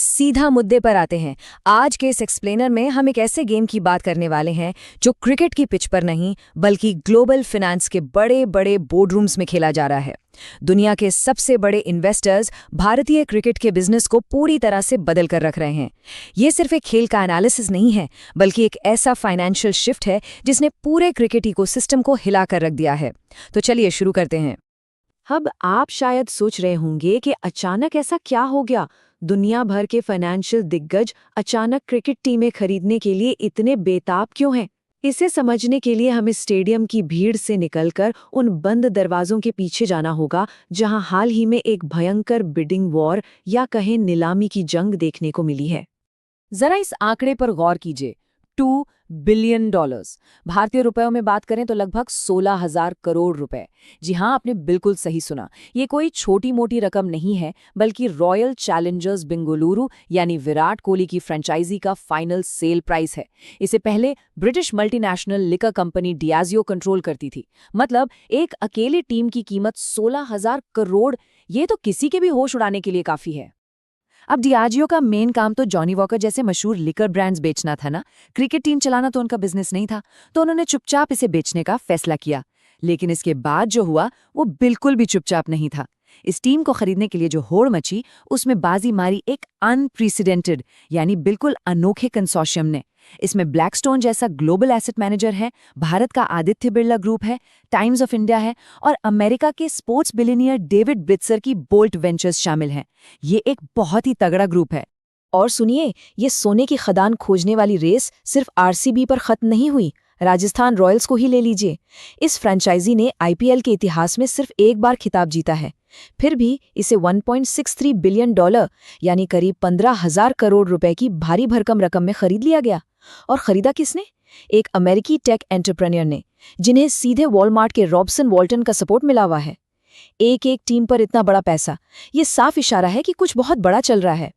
सीधा मुद्दे पर आते हैं। आज के इस एक्सप्लेनर में हम एक ऐसे गेम की बात करने वाले हैं जो क्रिकेट की पिच पर नहीं बल्कि ग्लोबल फाइनेंस के बड़े बड़े बोर्डरूम्स में खेला जा रहा है। दुनिया के सबसे बड़े इन्वेस्टर्स भारतीय क्रिकेट के बिजनेस को पूरी तरह से बदल कर रख रहे हैं। ये सिर्फ एक खेल का एनालिसिस नहीं है बल्कि एक ऐसा फाइनेंशियल शिफ्ट है जिसने पूरे क्रिकेट इकोसिस्टम को हिला कर रख दिया है। तो चलिए शुरू करते हैं। अब आप शायद सोच रहे होंगे कि अचानक ऐसा क्या हो गया, दुनिया भर के फाइनेंशियल दिग्गज अचानक क्रिकेट टीमें खरीदने के लिए इतने बेताब क्यों हैं? इसे समझने के लिए हमें स्टेडियम की भीड़ से निकलकर उन बंद दरवाजों के पीछे जाना होगा जहां हाल ही में एक भयंकर बिडिंग वॉर या कहें नीलामी की जंग देखने को मिली है। जरा इस आंकड़े पर गौर कीजिए, $2 बिलियन। भारतीय रुपयों में बात करें तो लगभग 16,000 करोड़ रुपए। जी हाँ, आपने बिल्कुल सही सुना। ये कोई छोटी मोटी रकम नहीं है बल्कि रॉयल चैलेंजर्स बेंगलुरु यानी विराट कोहली की फ्रेंचाइजी का फाइनल सेल प्राइस है। इसे पहले British multinational liquor company Diageo control करती थी। मतलब एक अकेली टीम की कीमत 16,000 करोड़, ये तो किसी के भी होश उड़ाने के लिए काफी है। अब डियाजियो का मेन काम तो जॉनी वॉकर जैसे मशहूर लिकर ब्रांड्स बेचना था ना, क्रिकेट टीम चलाना तो उनका बिजनेस नहीं था, तो उन्होंने चुपचाप इसे बेचने का फैसला किया। लेकिन इसके बाद जो हुआ वो बिल्कुल भी चुपचाप नहीं था। इस टीम को खरीदने के लिए जो होड़ मची उसमें बाजी मारी एक अनप्रेसिडेंटेड यानी बिल्कुल अनोखे कंसोर्शियम ने। इसमें ब्लैकस्टोन जैसा ग्लोबल एसेट मैनेजर है, भारत का आदित्य बिरला ग्रुप है, टाइम्स ऑफ इंडिया है और अमेरिका के स्पोर्ट्स बिलियनियर डेविड ब्रिट्जर की बोल्ट वेंचर्स शामिल हैं। ये एक बहुत ही तगड़ा ग्रुप है। और सुनिए, ये सोने की खदान खोजने वाली रेस सिर्फ आरसीबी पर खत्म नहीं हुई। राजस्थान रॉयल्स को ही ले लीजिए। इस फ्रेंचाइजी ने आईपीएल के इतिहास में सिर्फ एक बार खिताब जीता है। फिर भी इसे $1.63 बिलियन यानी करीब 15,000 करोड़ रुपए की भारी भरकम रकम में खरीद लिया गया। और खरीदा किसने? एक अमेरिकी टेक एंटरप्रेन्योर ने, जिन्हें सीधे वॉलमार्ट के रॉबसन वॉल्टन का सपोर्ट मिला हुआ है। एक एक टीम पर इतना बड़ा पैसा, ये साफ इशारा है कि कुछ बहुत बड़ा चल रहा है।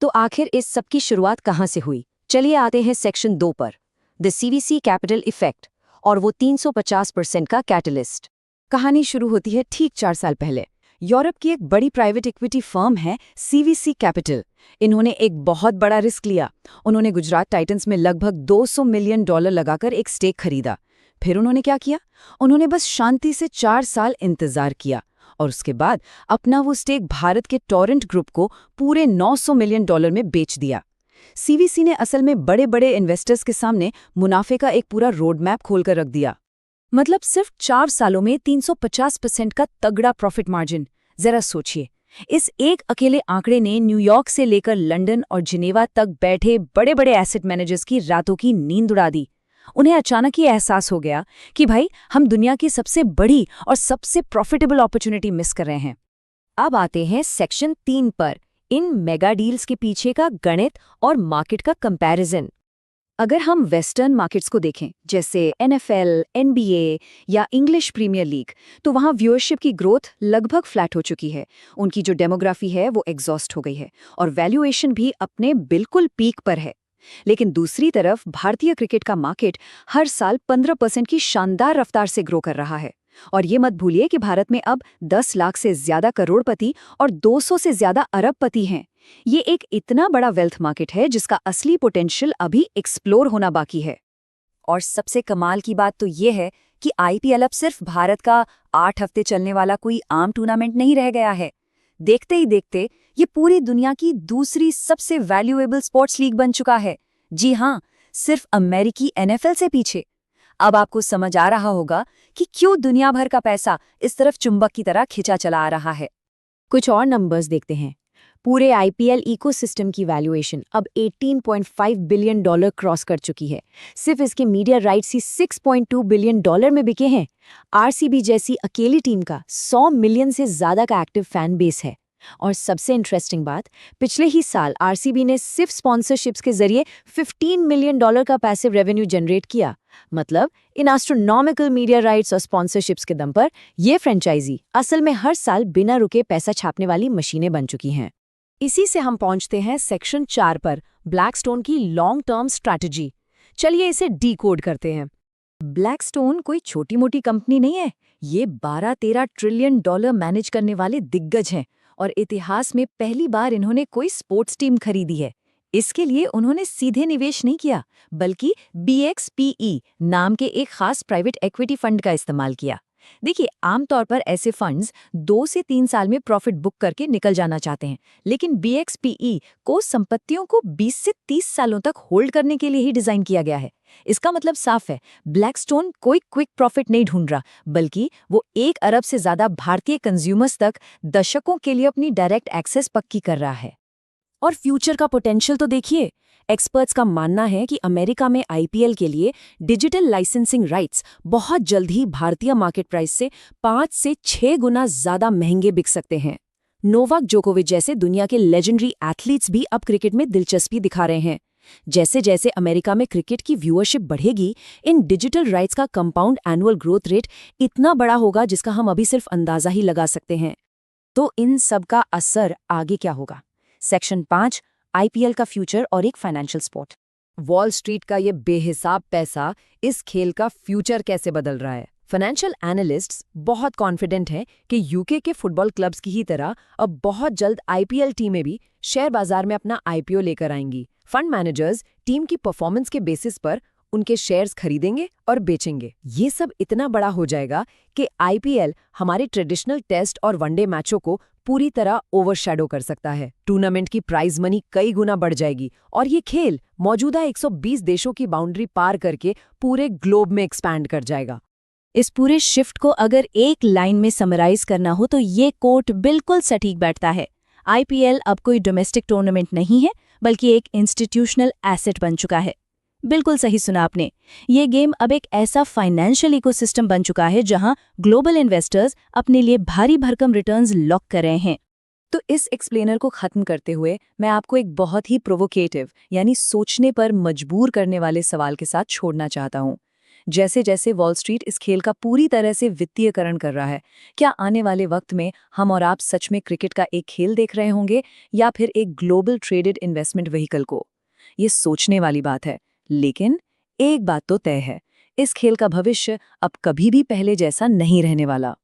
तो आखिर इस सब की शुरुआत कहाँ से हुई? चलिए आते हैं सेक्शन 2 पर, द सीवीसी कैपिटल इफेक्ट और वो 350% का कैटलिस्ट। कहानी शुरू होती है ठीक 4 साल पहले। यूरोप की एक बड़ी प्राइवेट इक्विटी फर्म है सीवीसी कैपिटल। इन्होंने एक बहुत बड़ा रिस्क लिया। उन्होंने गुजरात टाइटंस में लगभग $200 मिलियन लगाकर एक स्टेक खरीदा। फिर उन्होंने क्या किया? उन्होंने बस शांति से 4 साल इंतजार किया और उसके बाद अपना वो स्टेक भारत के टोरेंट ग्रुप को पूरे $900 मिलियन में बेच दिया। सीवीसी ने असल में बड़े बड़े इन्वेस्टर्स के सामने मुनाफे का एक पूरा रोड मैप खोलकर रख दिया। मतलब सिर्फ 4 सालों में 350% का तगड़ा प्रॉफिट मार्जिन। जरा सोचिए, इस एक अकेले आंकड़े ने न्यूयॉर्क से लेकर लंदन और जिनेवा तक बैठे बड़े बड़े एसेट मैनेजर्स की रातों की नींद उड़ा दी। उन्हें अचानक ये एहसास हो गया कि भाई, हम दुनिया की सबसे बड़ी और सबसे प्रॉफिटेबल अपॉर्चुनिटी मिस कर रहे हैं। अब आते हैं सेक्शन 3 पर, इन मेगा डील्स के पीछे का गणित और मार्केट का कंपैरिजन। अगर हम वेस्टर्न मार्केट्स को देखें, जैसे एनएफएल, एनबीए या इंग्लिश प्रीमियर लीग, तो वहाँ व्यूअरशिप की ग्रोथ लगभग फ्लैट हो चुकी है। उनकी जो डेमोग्राफी है वो एग्जॉस्ट हो गई है और वैल्यूएशन भी अपने बिल्कुल पीक पर है। लेकिन दूसरी तरफ भारतीय क्रिकेट का मार्केट हर साल 15% की शानदार रफ्तार से ग्रो कर रहा है। और ये मत भूलिए कि भारत में अब 10 लाख से ज्यादा करोड़पति और 200 से ज्यादा अरबपति हैं। ये एक इतना बड़ा वेल्थ मार्केट है जिसका असली पोटेंशियल अभी एक्सप्लोर होना बाकी है। और सबसे कमाल की बात तो ये है कि आईपीएल अब सिर्फ भारत का 8 हफ्ते चलने वाला कोई आम टूर्नामेंट नहीं रह गया है। देखते ही देखते ये पूरी दुनिया की दूसरी सबसे वैल्यूएबल स्पोर्ट्स लीग बन चुका है। जी हाँ, सिर्फ अमेरिकी एनएफएल से पीछे। अब आपको समझ आ रहा होगा कि क्यों दुनिया भर का पैसा इस तरफ चुंबक की तरह खिंचा चला आ रहा है। कुछ और नंबर्स देखते हैं। पूरे आईपीएल इकोसिस्टम की वैल्यूएशन अब $18.5 बिलियन क्रॉस कर चुकी है। सिर्फ इसके मीडिया राइट्स ही $6.2 बिलियन में बिके हैं। आरसीबी जैसी अकेली टीम का 100 मिलियन से ज्यादा का एक्टिव फैन बेस है। और सबसे इंटरेस्टिंग बात, पिछले ही साल आरसीबी ने सिर्फ स्पॉन्सरशिप्स के जरिए $15 मिलियन का पैसिव रेवेन्यू जनरेट किया। मतलब इन एस्ट्रोनॉमिकल मीडिया राइट्स और स्पॉन्सरशिप्स के दम पर ये फ्रेंचाइजी असल में हर साल बिना रुके पैसा छापने वाली मशीनें बन चुकी हैं। इसी से हम पहुंचते हैं सेक्शन 4 पर, ब्लैकस्टोन की लॉन्ग टर्म स्ट्रैटेजी। चलिए इसे डीकोड करते हैं। ब्लैकस्टोन कोई छोटी मोटी कंपनी नहीं है, ये $12-13 ट्रिलियन मैनेज करने वाले दिग्गज हैं और इतिहास में पहली बार इन्होंने कोई स्पोर्ट्स टीम खरीदी है। इसके लिए उन्होंने सीधे निवेश नहीं किया, बल्कि BXPE नाम के एक खास प्राइवेट इक्विटी फंड का इस्तेमाल किया। देखिए, आमतौर पर ऐसे फंड्स 2 से 3 साल में प्रॉफिट बुक करके निकल जाना चाहते हैं, लेकिन BXPE को संपत्तियों को 20 से 30 सालों तक होल्ड करने के लिए ही डिजाइन किया गया है। इसका मतलब साफ है, ब्लैकस्टोन कोई क्विक प्रॉफिट नहीं ढूंढ रहा, बल्कि वो 1 अरब से ज्यादा भारतीय कंज्यूमर्स तक दशकों के लिए अपनी डायरेक्ट एक्सेस पक्की कर रहा है। और फ्यूचर का पोटेंशियल तो देखिए। एक्सपर्ट्स का मानना है कि अमेरिका में IPL के लिए डिजिटल लाइसेंसिंग राइट्स बहुत जल्द ही भारतीय मार्केट प्राइस से 5 से 6 गुना ज्यादा महंगे बिक सकते हैं। नोवाक जोकोविच जैसे दुनिया के लेजेंडरी एथलीट्स भी अब क्रिकेट में दिलचस्पी दिखा रहे हैं। जैसे जैसे अमेरिका में क्रिकेट की व्यूअरशिप बढ़ेगी, इन डिजिटल राइट्स का कंपाउंड एनुअल ग्रोथ रेट इतना बड़ा होगा जिसका हम अभी सिर्फ अंदाजा ही लगा सकते हैं। तो इन सब का असर आगे क्या होगा? सेक्शन 5, IPL का फ्यूचर और एक फाइनेंशियल स्पॉट। वॉल स्ट्रीट का ये बेहिसाब पैसा इस खेल का फ्यूचर कैसे बदल रहा है? फाइनेंशियल एनालिस्ट्स बहुत कॉन्फिडेंट हैं कि यूके के फुटबॉल क्लब्स की ही तरह अब बहुत जल्द IPL टीमें भी शेयर बाजार में अपना IPO लेकर आएंगी। फंड मैनेजर्स टीम की परफॉर्मेंस के बेसिस पर उनके शेयर्स खरीदेंगे और बेचेंगे। ये सब इतना बड़ा हो जाएगा कि IPL हमारे ट्रेडिशनल टेस्ट और वनडे मैचों को पूरी तरह ओवरशैडो कर सकता है। टूर्नामेंट की प्राइज मनी कई गुना बढ़ जाएगी और ये खेल मौजूदा 120 देशों की बाउंड्री पार करके पूरे ग्लोब में एक्सपैंड कर जाएगा। इस पूरे शिफ्ट को अगर एक लाइन में समराइज करना हो तो ये कोट बिल्कुल सटीक बैठता है। IPL अब कोई डोमेस्टिक टूर्नामेंट नहीं है, बल्कि एक इंस्टीट्यूशनल एसेट बन चुका है। बिल्कुल सही सुना आपने। ये गेम अब एक ऐसा फाइनेंशियल इकोसिस्टम बन चुका है जहां ग्लोबल इन्वेस्टर्स अपने लिए भारी भरकम रिटर्न्स लॉक कर रहे हैं। तो इस एक्सप्लेनर को खत्म करते हुए मैं आपको एक बहुत ही प्रोवोकेटिव यानी सोचने पर मजबूर करने वाले सवाल के साथ छोड़ना चाहता हूं। जैसे जैसे वॉल स्ट्रीट इस खेल का पूरी तरह से वित्तीयकरण कर रहा है, क्या आने वाले वक्त में हम और आप सच में क्रिकेट का एक खेल देख रहे होंगे या फिर एक ग्लोबल ट्रेडेड इन्वेस्टमेंट व्हीकल को? ये सोचने वाली बात है, लेकिन एक बात तो तय है, इस खेल का भविष्य अब कभी भी पहले जैसा नहीं रहने वाला।